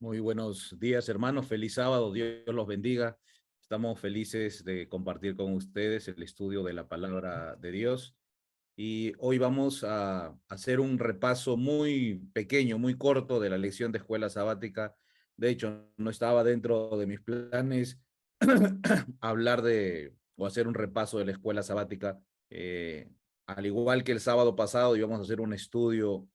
Muy buenos días, hermanos. Feliz sábado. Dios los bendiga. Estamos felices de compartir con ustedes el estudio de la palabra de Dios. Y hoy vamos a hacer un repaso muy pequeño, muy corto de la lección de escuela sabática. De hecho, no estaba dentro de mis planes hablar de o hacer un repaso de la escuela sabática. Al igual que el sábado pasado, íbamos a hacer un estudio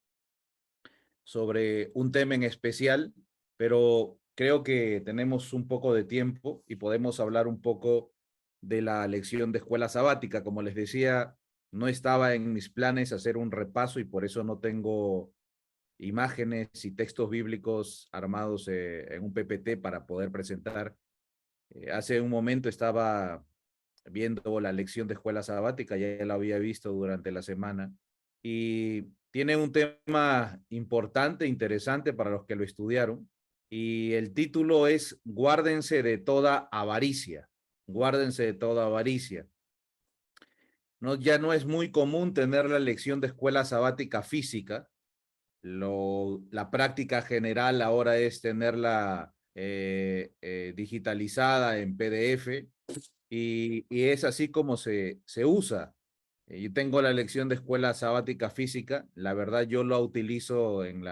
sobre un tema en especial, pero creo que tenemos un poco de tiempo y podemos hablar un poco de la lección de escuela sabática. Como les decía, no estaba en mis planes hacer un repaso y por eso no tengo imágenes y textos bíblicos armados en un PPT para poder presentar. Hace un momento estaba viendo la lección de escuela sabática, ya la había visto durante la semana, y tiene un tema importante, interesante para los que lo estudiaron, y el título es Guárdense de toda avaricia. Guárdense de toda avaricia. No, ya no es muy común tener la lección de escuela sabática física. La práctica general ahora es tenerla digitalizada en PDF y es así como se usa. Yo tengo la lección de escuela sabática física, la verdad yo lo utilizo en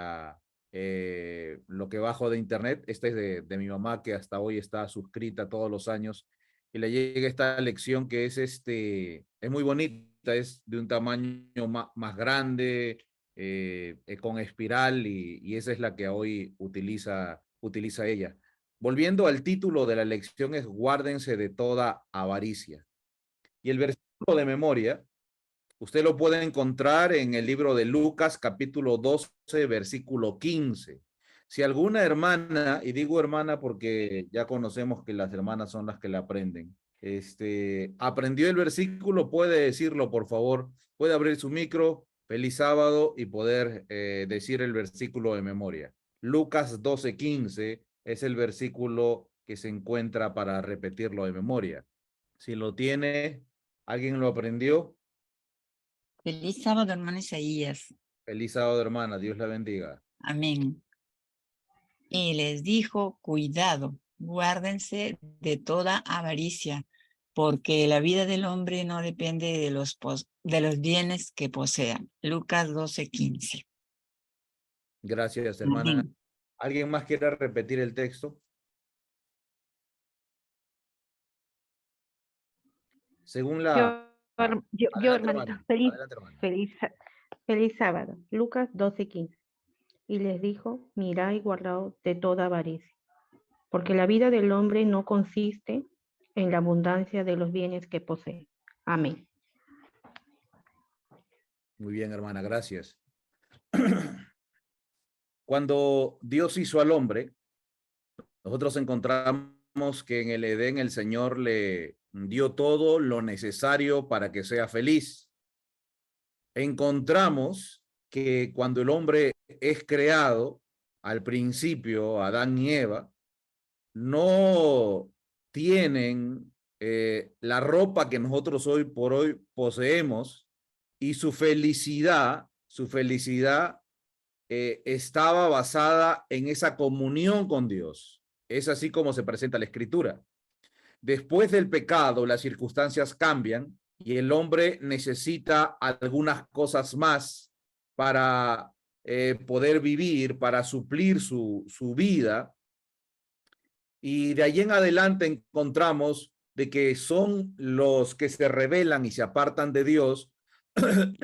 lo que bajo de internet. Esta es de mi mamá, que hasta hoy está suscrita todos los años y le llega esta lección que es muy bonita, es de un tamaño más grande, con espiral, y esa es la que hoy utiliza ella. Volviendo al título de la lección, es Guárdense de toda avaricia. Y el versículo de memoria, usted lo puede encontrar en el libro de Lucas, capítulo 12, versículo 15. Si alguna hermana, y digo hermana porque ya conocemos que las hermanas son las que la aprenden, aprendió el versículo, puede decirlo, por favor. Puede abrir su micro, feliz sábado, y poder decir el versículo de memoria. Lucas 12:15 es el versículo que se encuentra para repetirlo de memoria. Si lo tiene, ¿alguien lo aprendió? Feliz sábado, hermano Isaías. Feliz sábado, hermana. Dios la bendiga. Amén. Y les dijo, cuidado, guárdense de toda avaricia, porque la vida del hombre no depende de los bienes que posean. Lucas 12:15. Gracias, hermana. Amén. ¿Alguien más quiere repetir el texto? Según la... Yo, Adelante, hermanita, hermana. Adelante, hermana. feliz sábado. Lucas 12:15. Y les dijo, mirad y guardaos de toda avaricia, porque la vida del hombre no consiste en la abundancia de los bienes que posee. Amén. Muy bien, hermana. Gracias. Cuando Dios hizo al hombre, nosotros encontramos que en el Edén el Señor le dio todo lo necesario para que sea feliz. Encontramos que cuando el hombre es creado, al principio, Adán y Eva, no tienen la ropa que nosotros hoy por hoy poseemos, y su felicidad estaba basada en esa comunión con Dios. Es así como se presenta la Escritura. Después del pecado, las circunstancias cambian y el hombre necesita algunas cosas más para poder vivir, para suplir su vida. Y de allí en adelante encontramos de que son los que se rebelan y se apartan de Dios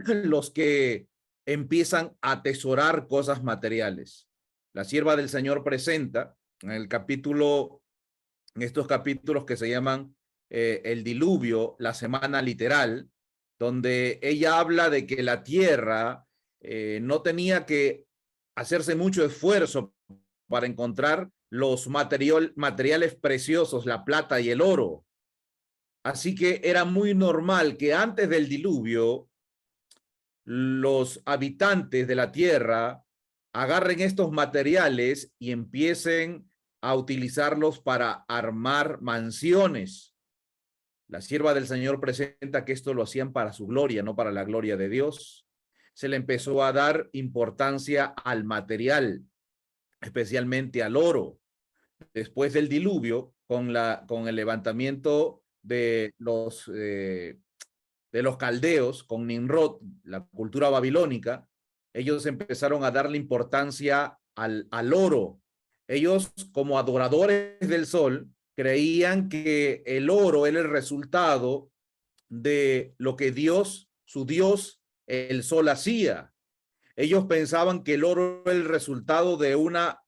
los que empiezan a atesorar cosas materiales. La sierva del Señor presenta en en estos capítulos que se llaman el diluvio, la semana literal, donde ella habla de que la tierra no tenía que hacerse mucho esfuerzo para encontrar los materiales preciosos, la plata y el oro. Así que era muy normal que antes del diluvio los habitantes de la tierra agarren estos materiales y empiecen a utilizarlos para armar mansiones. La sierva del Señor presenta que esto lo hacían para su gloria, no para la gloria de Dios. Se le empezó a dar importancia al material. especialmente al oro. Después del diluvio, con el levantamiento de los caldeos, con Nimrod, la cultura babilónica, ellos empezaron a darle importancia al oro. Ellos, como adoradores del sol, creían que el oro era el resultado de lo que Dios, su Dios, el sol hacía. Ellos pensaban que el oro era el resultado de una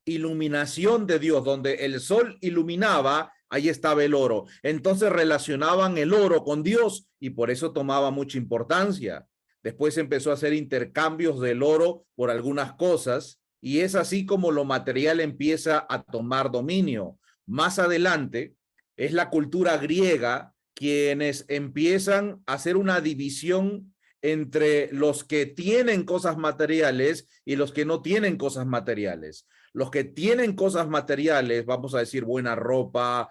iluminación de Dios, donde el sol iluminaba, ahí estaba el oro. Entonces relacionaban el oro con Dios y por eso tomaba mucha importancia. Después empezó a hacer intercambios del oro por algunas cosas y es así como lo material empieza a tomar dominio. Más adelante es la cultura griega quienes empiezan a hacer una división entre los que tienen cosas materiales y los que no tienen cosas materiales. Los que tienen cosas materiales, vamos a decir buena ropa,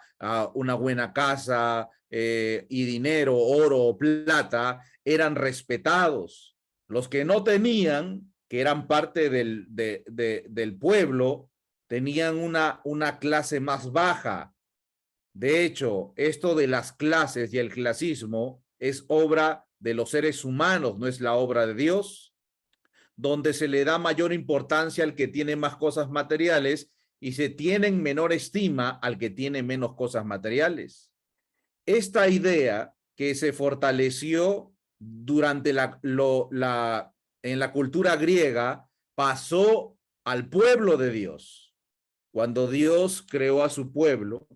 una buena casa y dinero, oro, plata, eran respetados. Los que no tenían, que eran parte del pueblo, tenían una clase más baja. De hecho, esto de las clases y el clasismo es obra de los seres humanos, no es la obra de Dios, donde se le da mayor importancia al que tiene más cosas materiales y se tiene en menor estima al que tiene menos cosas materiales. Esta idea que se fortaleció durante en la cultura griega pasó al pueblo de Dios. Cuando Dios creó a su pueblo,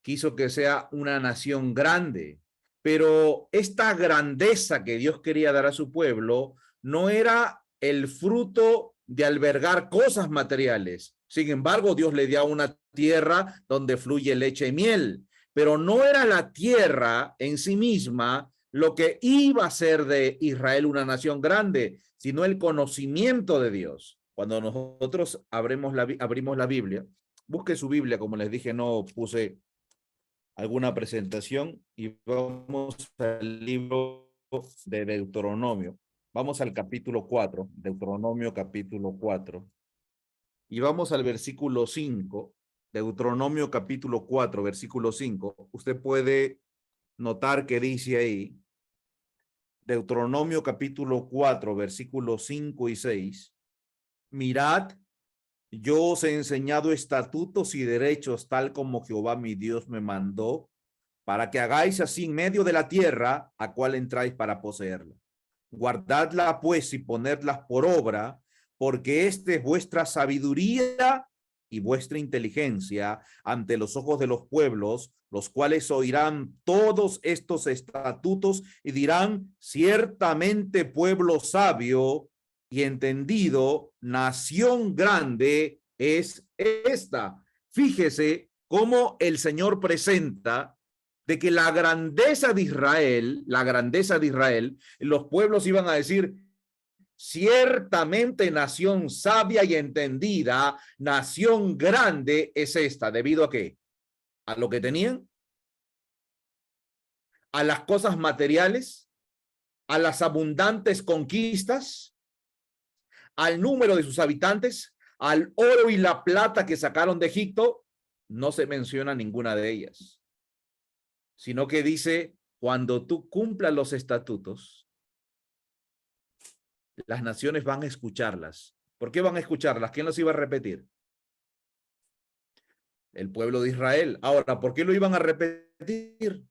quiso que sea una nación grande, pero esta grandeza que Dios quería dar a su pueblo no era el fruto de albergar cosas materiales. Sin embargo, Dios le dio una tierra donde fluye leche y miel, pero no era la tierra en sí misma lo que iba a ser de Israel una nación grande, sino el conocimiento de Dios. Cuando nosotros abrimos la Biblia, busque su Biblia, como les dije, no puse alguna presentación y vamos al libro de Deuteronomio. Vamos al capítulo 4, Deuteronomio capítulo 4, y vamos al versículo 5, Deuteronomio capítulo 4, versículo 5. Usted puede notar que dice ahí, Deuteronomio capítulo 4, versículos 5 y 6, mirad, yo os he enseñado estatutos y derechos tal como Jehová mi Dios me mandó, para que hagáis así en medio de la tierra a cual entráis para poseerla. Guardadla pues y ponedlas por obra, porque esta es vuestra sabiduría y vuestra inteligencia ante los ojos de los pueblos, los cuales oirán todos estos estatutos y dirán, ciertamente pueblo sabio y entendido, nación grande es esta. Fíjese cómo el Señor presenta de que la grandeza de Israel, los pueblos iban a decir, ciertamente nación sabia y entendida, nación grande es esta. ¿Debido a qué? ¿A lo que tenían? ¿A las cosas materiales? ¿A las abundantes conquistas? ¿Al número de sus habitantes? ¿Al oro y la plata que sacaron de Egipto? No se menciona ninguna de ellas, sino que dice, cuando tú cumplas los estatutos, las naciones van a escucharlas. ¿Por qué van a escucharlas? ¿Quién los iba a repetir? El pueblo de Israel. Ahora, ¿por qué lo iban a repetir?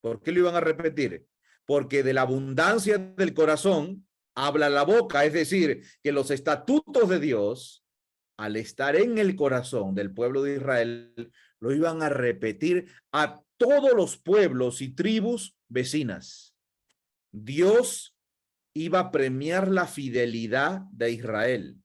¿Por qué lo iban a repetir? Porque de la abundancia del corazón habla la boca, es decir, que los estatutos de Dios, al estar en el corazón del pueblo de Israel, lo iban a repetir a todos los pueblos y tribus vecinas. Dios iba a premiar la fidelidad de Israel.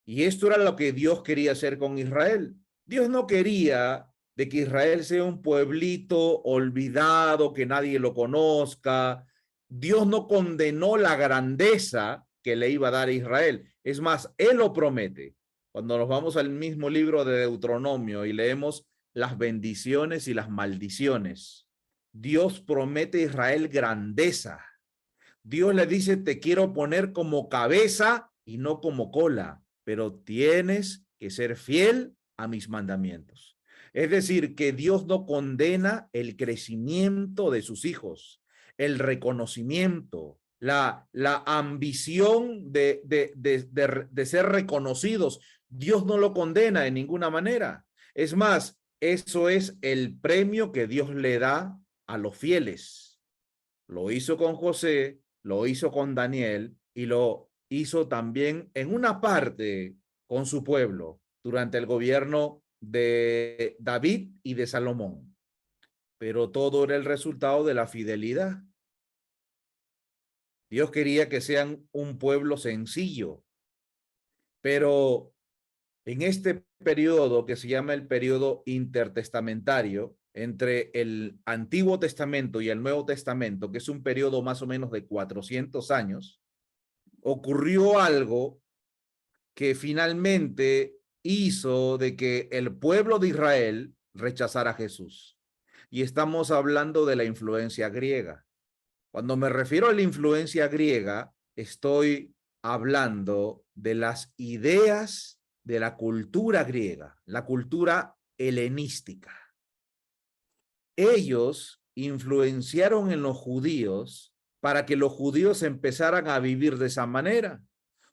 Y esto era lo que Dios quería hacer con Israel. Dios no quería de que Israel sea un pueblito olvidado, que nadie lo conozca. Dios no condenó la grandeza que le iba a dar a Israel. Es más, Él lo promete. Cuando nos vamos al mismo libro de Deuteronomio y leemos las bendiciones y las maldiciones, Dios promete a Israel grandeza. Dios le dice, te quiero poner como cabeza y no como cola. pero tienes que ser fiel a mis mandamientos. Es decir, que Dios no condena el crecimiento de sus hijos, el reconocimiento, la ambición de ser reconocidos. Dios no lo condena de ninguna manera. Es más, eso es el premio que Dios le da a los fieles. Lo hizo con José, lo hizo con Daniel y lo hizo también en una parte con su pueblo durante el gobierno de David y de Salomón. Pero todo era el resultado de la fidelidad. Dios quería que sean un pueblo sencillo, pero en este periodo que se llama el periodo intertestamentario, entre el Antiguo Testamento y el Nuevo Testamento, que es un periodo más o menos de 400 años, ocurrió algo que finalmente hizo de que el pueblo de Israel rechazara a Jesús. Y estamos hablando de la influencia griega. Cuando me refiero a la influencia griega, estoy hablando de las ideas de la cultura griega, la cultura helenística. Ellos influenciaron en los judíos para que los judíos empezaran a vivir de esa manera.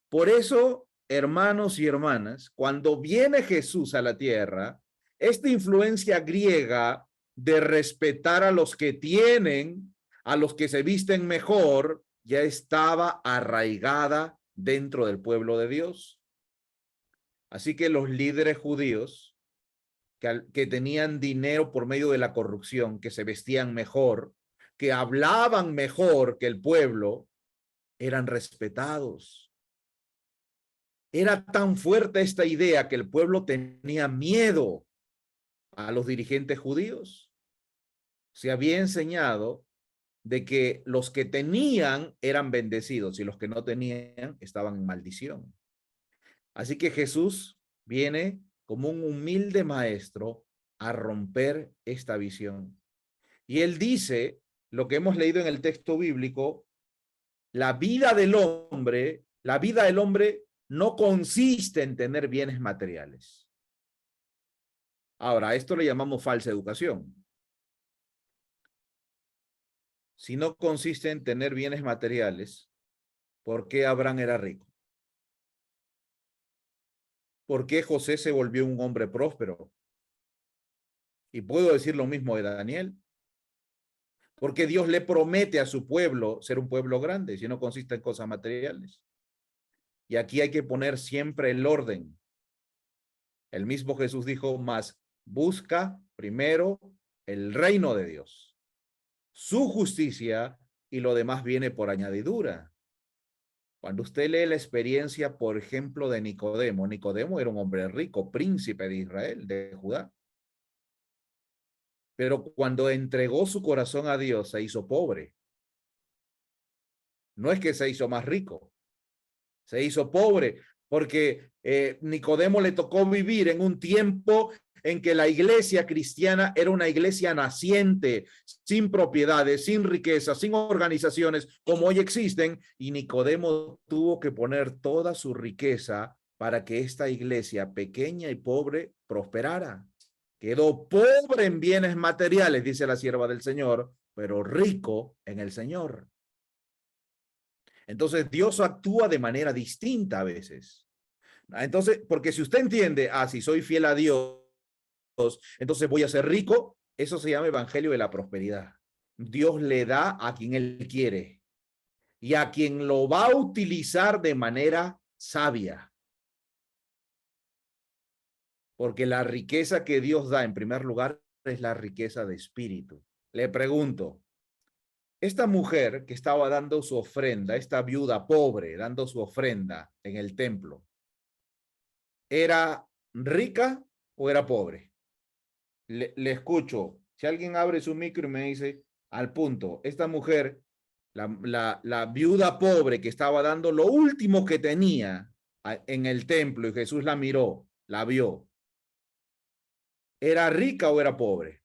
Por eso, hermanos y hermanas, cuando viene Jesús a la tierra, esta influencia griega de respetar a los que tienen, a los que se visten mejor, ya estaba arraigada dentro del pueblo de Dios. Así que los líderes judíos que tenían dinero por medio de la corrupción, que se vestían mejor, que hablaban mejor que el pueblo, eran respetados. Era tan fuerte esta idea que el pueblo tenía miedo a los dirigentes judíos. Se había enseñado de que los que tenían eran bendecidos y los que no tenían estaban en maldición. Así que Jesús viene como un humilde maestro a romper esta visión. Y él dice lo que hemos leído en el texto bíblico: la vida del hombre no consiste en tener bienes materiales. Ahora, a esto le llamamos falsa educación. Si no consiste en tener bienes materiales, ¿por qué Abraham era rico? ¿Por qué José se volvió un hombre próspero? Y puedo decir lo mismo de Daniel. Porque Dios le promete a su pueblo ser un pueblo grande, si no consiste en cosas materiales. Y aquí hay que poner siempre el orden. El mismo Jesús dijo: más busca primero el reino de Dios, su justicia, y lo demás viene por añadidura. Cuando usted lee la experiencia, por ejemplo, de Nicodemo, Nicodemo era un hombre rico, príncipe de Israel, de Judá. Pero cuando entregó su corazón a Dios, se hizo pobre. No es que se hizo más rico, se hizo pobre, porque Nicodemo le tocó vivir en un tiempo en que la iglesia cristiana era una iglesia naciente, sin propiedades, sin riquezas, sin organizaciones como hoy existen, y Nicodemo tuvo que poner toda su riqueza para que esta iglesia pequeña y pobre prosperara. Quedó pobre en bienes materiales, dice la sierva del Señor, pero rico en el Señor. Entonces Dios actúa de manera distinta a veces. Entonces, porque si usted entiende, si soy fiel a Dios, entonces voy a ser rico, eso se llama evangelio de la prosperidad. Dios le da a quien él quiere y a quien lo va a utilizar de manera sabia. Porque la riqueza que Dios da en primer lugar es la riqueza de espíritu. Le pregunto, esta mujer que estaba dando su ofrenda, esta viuda pobre dando su ofrenda en el templo, ¿era rica o era pobre? Le escucho. Si alguien abre su micro y me dice, al punto, esta mujer, la viuda pobre que estaba dando lo último que tenía en el templo, y Jesús la miró, la vio, ¿era rica o era pobre?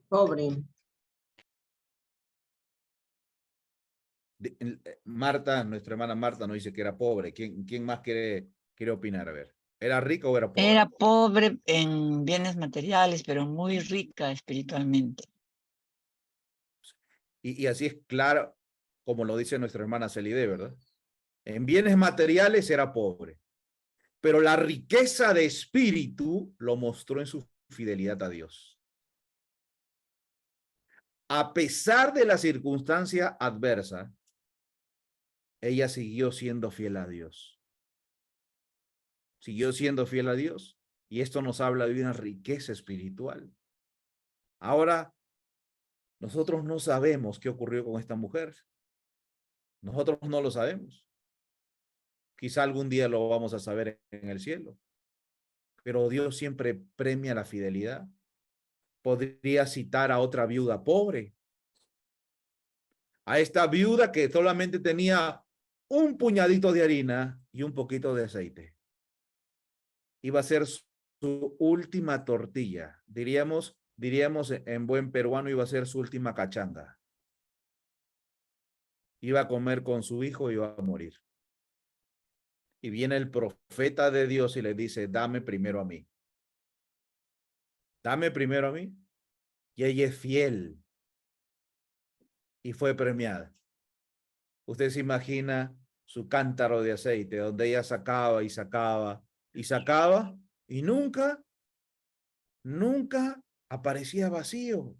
Pobre. Marta, nuestra hermana Marta nos dice que era pobre. ¿Quién más quiere opinar? A ver, ¿era rico o era pobre? Era pobre en bienes materiales, pero muy rica espiritualmente. Y así es claro, como lo dice nuestra hermana Celide, ¿verdad? En bienes materiales era pobre, pero la riqueza de espíritu lo mostró en su fidelidad a Dios. A pesar de la circunstancia adversa, ella siguió siendo fiel a Dios. Siguió siendo fiel a Dios, y esto nos habla de una riqueza espiritual. Ahora, nosotros no sabemos qué ocurrió con esta mujer. Nosotros no lo sabemos. Quizá algún día lo vamos a saber en el cielo. Pero Dios siempre premia la fidelidad. Podría citar a otra viuda pobre. A esta viuda que solamente tenía un puñadito de harina y un poquito de aceite. Iba a ser su última tortilla. Diríamos en buen peruano, iba a ser su última cachanga. Iba a comer con su hijo y iba a morir. Y viene el profeta de Dios y le dice, dame primero a mí. Dame primero a mí. Y ella es fiel. Y fue premiada. Usted se imagina su cántaro de aceite, donde ella sacaba y sacaba y sacaba, y nunca aparecía vacío.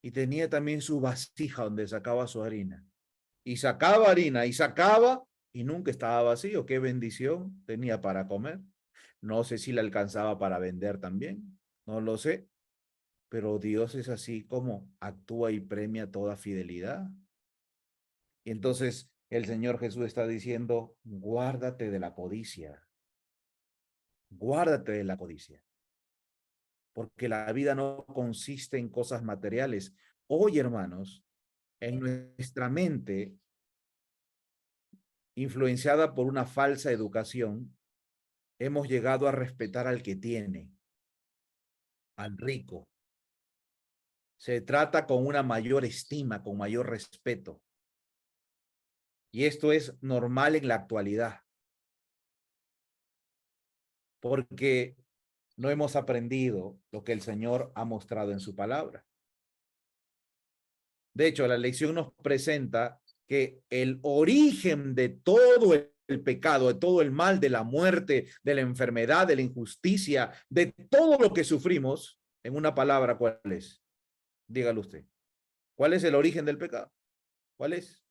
Y tenía también su vasija donde sacaba su harina. Y sacaba harina y sacaba y nunca estaba vacío. Qué bendición tenía para comer. No sé si le alcanzaba para vender también. No lo sé. Pero Dios es así como actúa y premia toda fidelidad. Y entonces el Señor Jesús está diciendo, guárdate de la codicia. Guárdate de la codicia. Porque la vida no consiste en cosas materiales. Hoy, hermanos, en nuestra mente, influenciada por una falsa educación, hemos llegado a respetar al que tiene, al rico. Se trata con una mayor estima, con mayor respeto. Y esto es normal en la actualidad. Porque no hemos aprendido lo que el Señor ha mostrado en su palabra. De hecho, la lección nos presenta que el origen de todo el pecado, de todo el mal, de la muerte, de la enfermedad, de la injusticia, de todo lo que sufrimos, en una palabra, ¿cuál es? Dígalo usted. ¿Cuál es el origen del pecado? ¿Cuál es?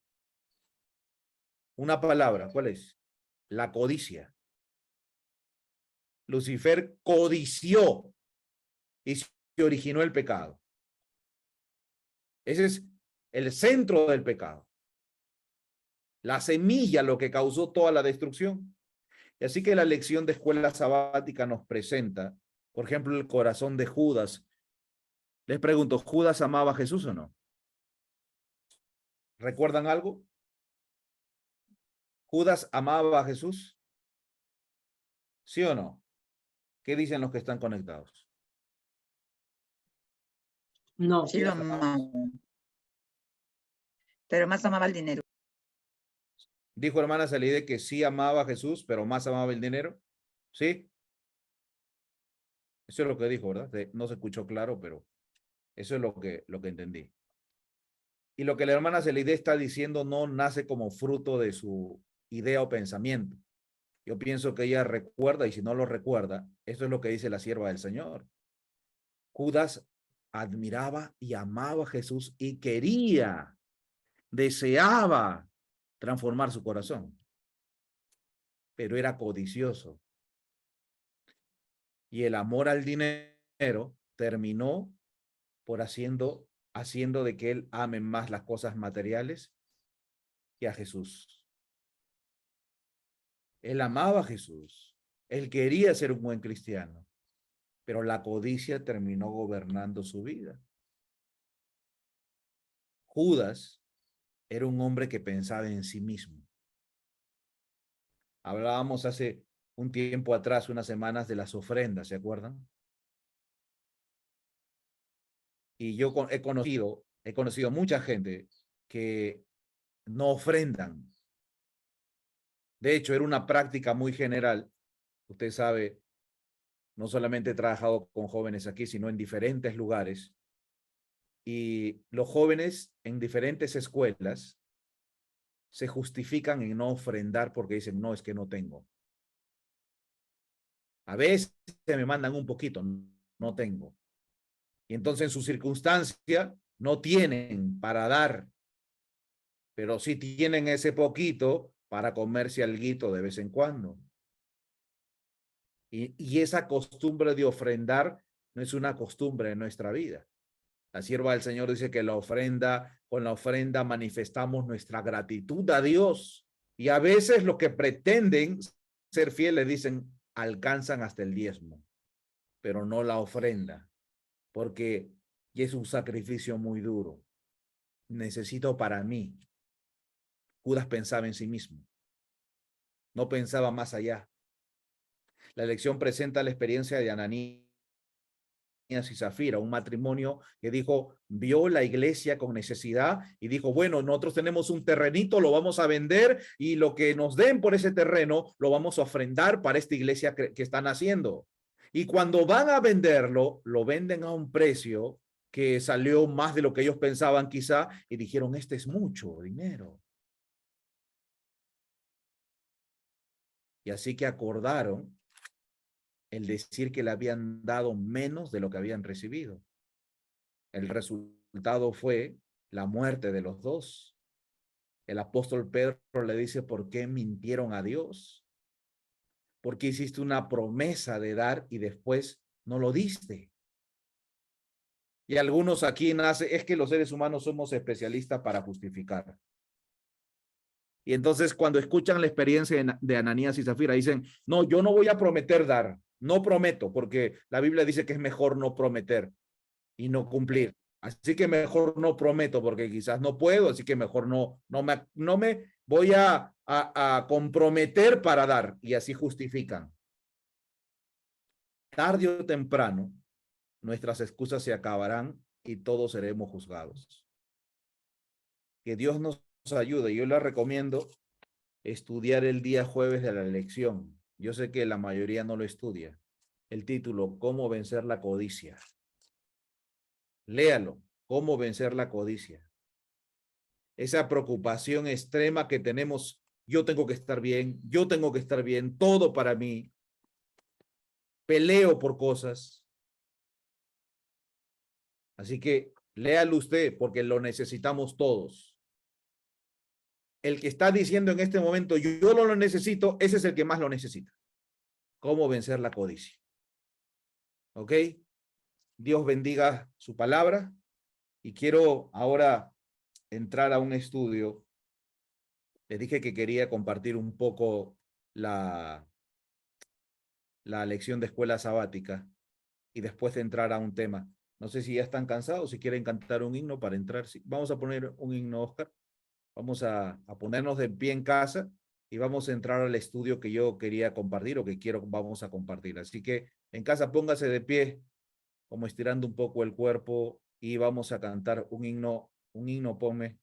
Una palabra, ¿cuál es? La codicia. Lucifer codició y se originó el pecado. Ese es el centro del pecado. La semilla, lo que causó toda la destrucción. Y así que la lección de escuela sabática nos presenta, por ejemplo, el corazón de Judas. Les pregunto, ¿Judas amaba a Jesús o no? ¿Recuerdan algo? ¿Judas amaba a Jesús? ¿Sí o no? ¿Qué dicen los que están conectados? No. Sí lo amaba, pero más amaba el dinero. Dijo hermana Salide que sí amaba a Jesús, pero más amaba el dinero. ¿Sí? Eso es lo que dijo, ¿verdad? No se escuchó claro, pero eso es lo que entendí. Y lo que la hermana Celide está diciendo no nace como fruto de su idea o pensamiento. Yo pienso que ella recuerda, y si no lo recuerda, eso es lo que dice la sierva del Señor. Judas admiraba y amaba a Jesús y quería, deseaba transformar su corazón, pero era codicioso. Y el amor al dinero terminó por haciendo de que él ame más las cosas materiales que a Jesús. Él amaba a Jesús. Él quería ser un buen cristiano, pero la codicia terminó gobernando su vida. Judas era un hombre que pensaba en sí mismo. Hablábamos hace un tiempo atrás, unas semanas, de las ofrendas, ¿se acuerdan? Y yo he conocido he conocido mucha gente que no ofrendan. De hecho, era una práctica muy general. Usted sabe, no solamente he trabajado con jóvenes aquí, sino en diferentes lugares. Y los jóvenes en diferentes escuelas se justifican en no ofrendar porque dicen, no, es que no tengo. A veces me mandan un poquito, no tengo. Y entonces en su circunstancia no tienen para dar, pero sí tienen ese poquito para comerse alguito de vez en cuando. Y esa costumbre de ofrendar no es una costumbre en nuestra vida. La sierva del Señor dice que con la ofrenda manifestamos nuestra gratitud a Dios. Y a veces los que pretenden ser fieles dicen, alcanzan hasta el diezmo, pero no la ofrenda, porque es un sacrificio muy duro. Necesito para mí. Judas pensaba en sí mismo, no pensaba más allá. La lección presenta la experiencia de Ananías y Zafira, un matrimonio que vio la iglesia con necesidad y dijo, bueno, nosotros tenemos un terrenito, lo vamos a vender y lo que nos den por ese terreno lo vamos a ofrendar para esta iglesia que están haciendo. Y cuando van a venderlo, lo venden a un precio que salió más de lo que ellos pensaban quizá y dijeron, este es mucho dinero. Y así que acordaron el decir que le habían dado menos de lo que habían recibido. El resultado fue la muerte de los dos. El apóstol Pedro le dice, ¿por qué mintieron a Dios? ¿Por qué hiciste una promesa de dar y después no lo diste? Y algunos aquí es que los seres humanos somos especialistas para justificar. Y entonces cuando escuchan la experiencia de Ananías y Zafira, dicen, no, yo no voy a prometer dar, no prometo, porque la Biblia dice que es mejor no prometer y no cumplir. Así que mejor no prometo porque quizás no puedo, así que mejor no me voy a comprometer para dar, y así justifican. Tarde o temprano, nuestras excusas se acabarán y todos seremos juzgados. Que Dios nos ayude. Yo les recomiendo estudiar el día jueves de la lección. Yo sé que la mayoría no lo estudia. El título, ¿Cómo vencer la codicia? Léalo, ¿cómo vencer la codicia? Esa preocupación extrema que tenemos, yo tengo que estar bien, todo para mí. Peleo por cosas. Así que léalo usted porque lo necesitamos todos. El que está diciendo en este momento, yo no lo necesito, ese es el que más lo necesita. ¿Cómo vencer la codicia? ¿Ok? Dios bendiga su palabra y quiero ahora entrar a un estudio. Les dije que quería compartir un poco la lección de escuela sabática y después de entrar a un tema. No sé si ya están cansados, si quieren cantar un himno para entrar. Vamos a poner un himno, Oscar. Vamos a ponernos de pie en casa y vamos a entrar al estudio que yo quería compartir o que vamos a compartir. Así que en casa póngase de pie, como estirando un poco el cuerpo y vamos a cantar un himno, ponme.